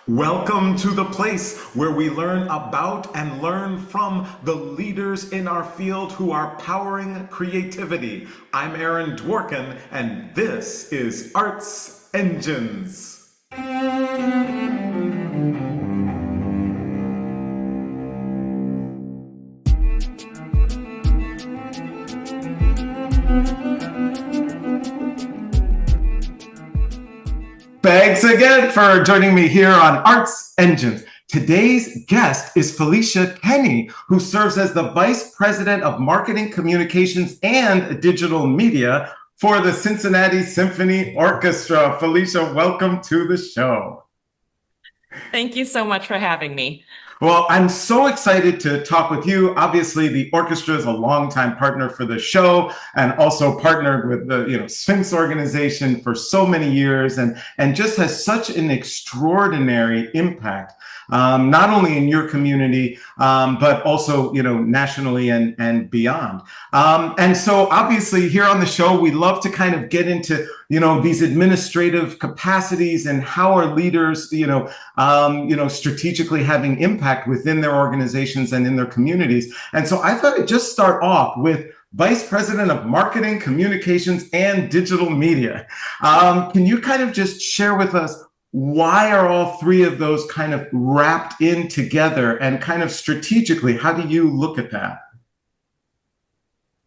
Welcome to the place where we learn about and learn from the leaders in our field who are powering creativity. I'm Aaron Dworkin, and this is Arts Engines. Thanks again for joining me here on Arts Engines. Today's guest is Felecia Kanney, who serves as the Vice President of Marketing, Communications, and Digital Media for the Cincinnati Symphony Orchestra. Felecia, welcome to the show. Thank you so much for having me. Well, I'm so excited to talk with you. Obviously, the orchestra is a longtime partner for the show and also partnered with the Sphinx organization for so many years and just has such an extraordinary impact, not only in your community, but also nationally and beyond. And so obviously here on the show, we love to kind of get into these administrative capacities and how are leaders strategically having impact within their organizations and in their communities. And so I thought I'd just start off with Vice President of Marketing, Communications, and Digital Media. Can you kind of just share with us why are all three of those kind of wrapped in together, and kind of strategically, how do you look at that?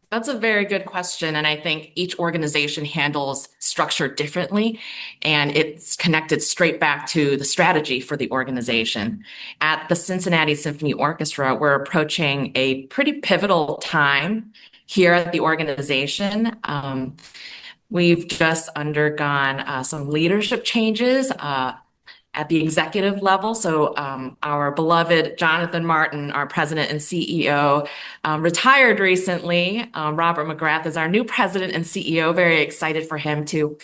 That's a very good question. And I think each organization handles structure differently, and it's connected straight back to the strategy for the organization. At the Cincinnati Symphony Orchestra, we're approaching a pretty pivotal time here at the organization. We've just undergone some leadership changes at the executive level. So our beloved Jonathan Martin, our president and CEO, retired recently. Robert McGrath is our new president and CEO. Very excited for him to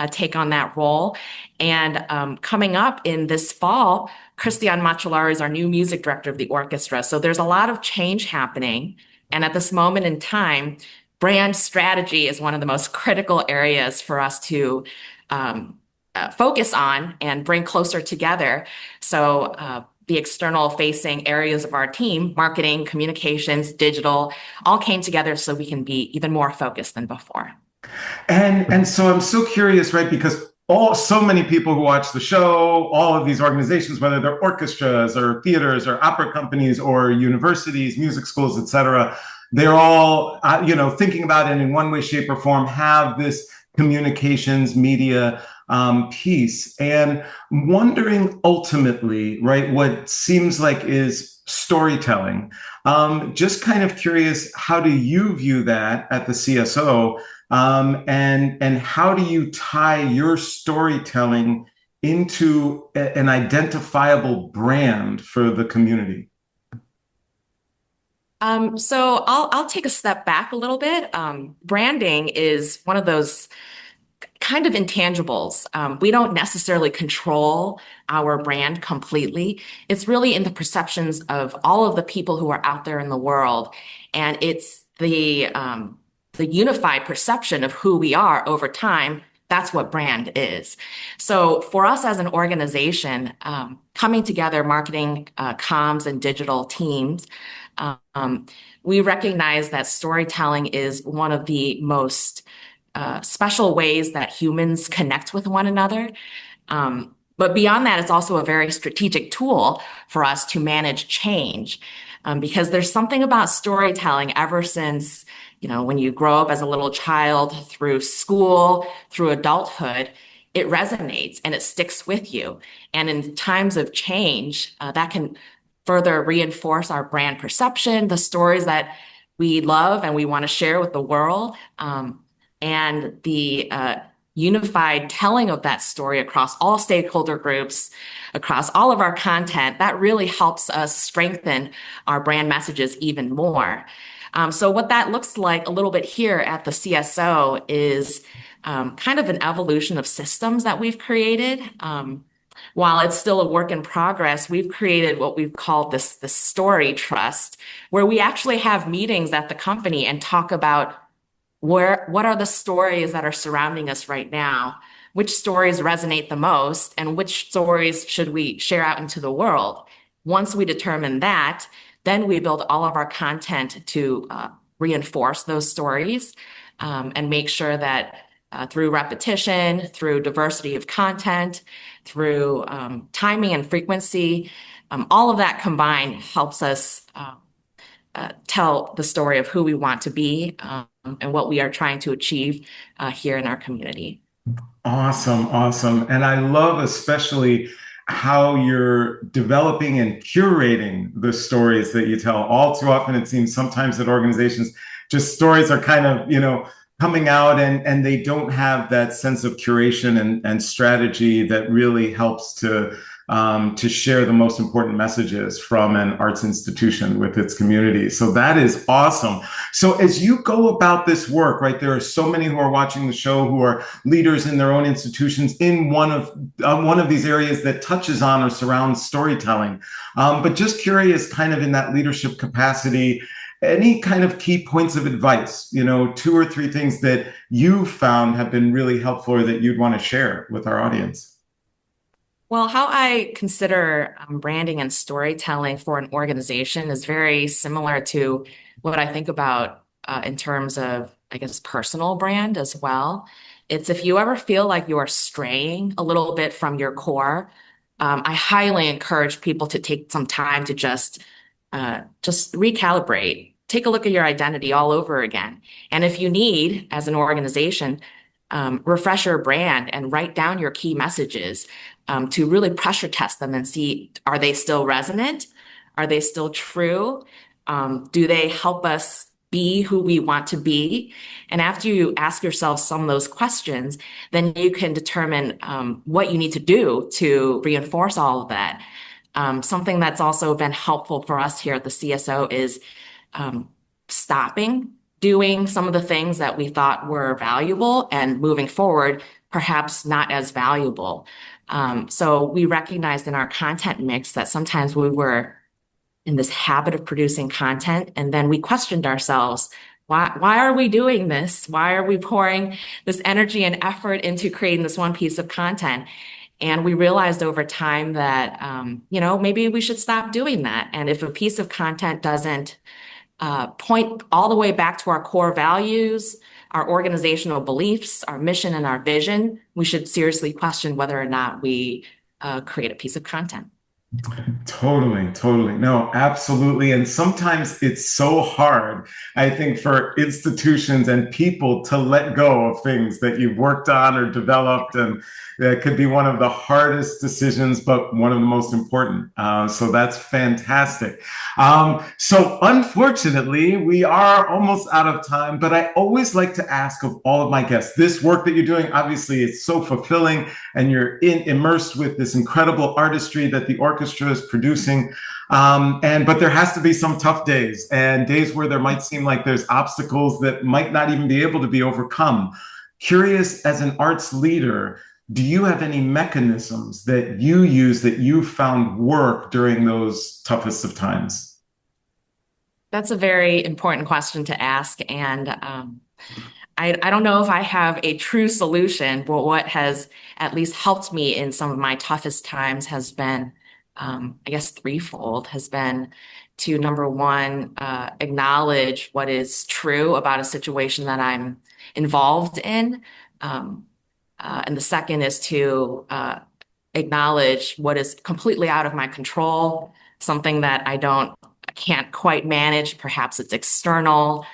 take on that role. And coming up in this fall, Christian Macellari is our new music director of the orchestra. So there's a lot of change happening. And at this moment in time, brand strategy is one of the most critical areas for us to focus on and bring closer together. So the external facing areas of our team, marketing, communications, digital, all came together so we can be even more focused than before. And so I'm so curious, right? Because so many people who watch the show, all of these organizations, whether they're orchestras or theaters or opera companies or universities, music schools, etc., they're all, thinking about it in one way, shape, or form, have this communications, media piece, and wondering ultimately, right, what seems like is storytelling. Just kind of curious, how do you view that at the CSO, and how do you tie your storytelling into an identifiable brand for the community? So I'll take a step back a little bit. Branding is one of those kind of intangibles. We don't necessarily control our brand completely. It's really in the perceptions of all of the people who are out there in the world. And it's the unified perception of who we are over time. That's what brand is. So for us as an organization, coming together, marketing, comms, and digital teams, we recognize that storytelling is one of the most special ways that humans connect with one another. But beyond that, it's also a very strategic tool for us to manage change, because there's something about storytelling ever since, when you grow up as a little child, through school, through adulthood, it resonates and it sticks with you. And in times of change, that can further reinforce our brand perception, the stories that we love and we want to share with the world. And the unified telling of that story across all stakeholder groups, across all of our content, that really helps us strengthen our brand messages even more. So what that looks like a little bit here at the CSO is kind of an evolution of systems that we've created. While it's still a work in progress, we've created what we've called this story trust, where we actually have meetings at the company and talk about what are the stories that are surrounding us right now? which stories resonate the most and which stories should we share out into the world. Once we determine that, then we build all of our content to reinforce those stories and make sure that through repetition, through diversity of content, through timing and frequency, all of that combined helps us tell the story of who we want to be and what we are trying to achieve here in our community. Awesome, awesome. And I love especially how you're developing and curating the stories that you tell. All too often, it seems sometimes at organizations, just stories are kind of, coming out and they don't have that sense of curation and strategy that really helps to share the most important messages from an arts institution with its community. So that is awesome. So as you go about this work, right, there are so many who are watching the show who are leaders in their own institutions in one of these areas that touches on or surrounds storytelling. But just curious, kind of in that leadership capacity, any kind of key points of advice, 2 or 3 things that you found have been really helpful or that you'd want to share with our audience? Well, how I consider branding and storytelling for an organization is very similar to what I think about in terms of, I guess, personal brand as well. It's if you ever feel like you are straying a little bit from your core, I highly encourage people to take some time to just recalibrate, take a look at your identity all over again. And if you need, as an organization, refresh your brand and write down your key messages to really pressure test them and see, are they still resonant? Are they still true? Do they help us be who we want to be? And after you ask yourself some of those questions, then you can determine what you need to do to reinforce all of that. Something that's also been helpful for us here at the CSO is stopping doing some of the things that we thought were valuable and moving forward, perhaps not as valuable. So we recognized in our content mix that sometimes we were in this habit of producing content, and then we questioned ourselves, why are we doing this? Why are we pouring this energy and effort into creating this one piece of content? And we realized over time that, maybe we should stop doing that. And if a piece of content doesn't point all the way back to our core values, our organizational beliefs, our mission, and our vision, we should seriously question whether or not we create a piece of content. Totally, totally. No, absolutely. And sometimes it's so hard, I think, for institutions and people to let go of things that you've worked on or developed. And that could be one of the hardest decisions, but one of the most important. So that's fantastic. So unfortunately, we are almost out of time, but I always like to ask of all of my guests, this work that you're doing, obviously it's so fulfilling and you're immersed with this incredible artistry that the orchestra is producing. But there has to be some tough days and days where there might seem like there's obstacles that might not even be able to be overcome. Curious, as an arts leader, do you have any mechanisms that you use that you found work during those toughest of times? That's a very important question to ask. And I don't know if I have a true solution, but what has at least helped me in some of my toughest times has been, I guess, threefold, has been to, number one, acknowledge what is true about a situation that I'm involved in. And the second is to acknowledge what is completely out of my control, something that I can't quite manage. Perhaps it's external.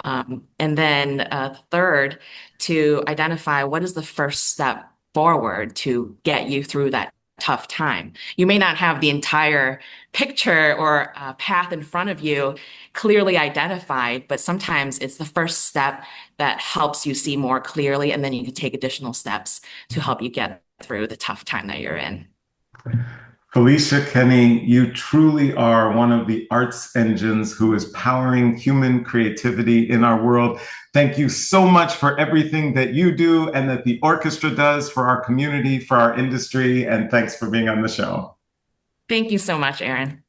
And then third, to identify what is the first step forward to get you through that tough time. You may not have the entire picture or path in front of you clearly identified, but sometimes it's the first step that helps you see more clearly, and then you can take additional steps to help you get through the tough time that you're in. Felecia Kanney, you truly are one of the arts engines who is powering human creativity in our world. Thank you so much for everything that you do and that the orchestra does for our community, for our industry, and thanks for being on the show. Thank you so much, Aaron.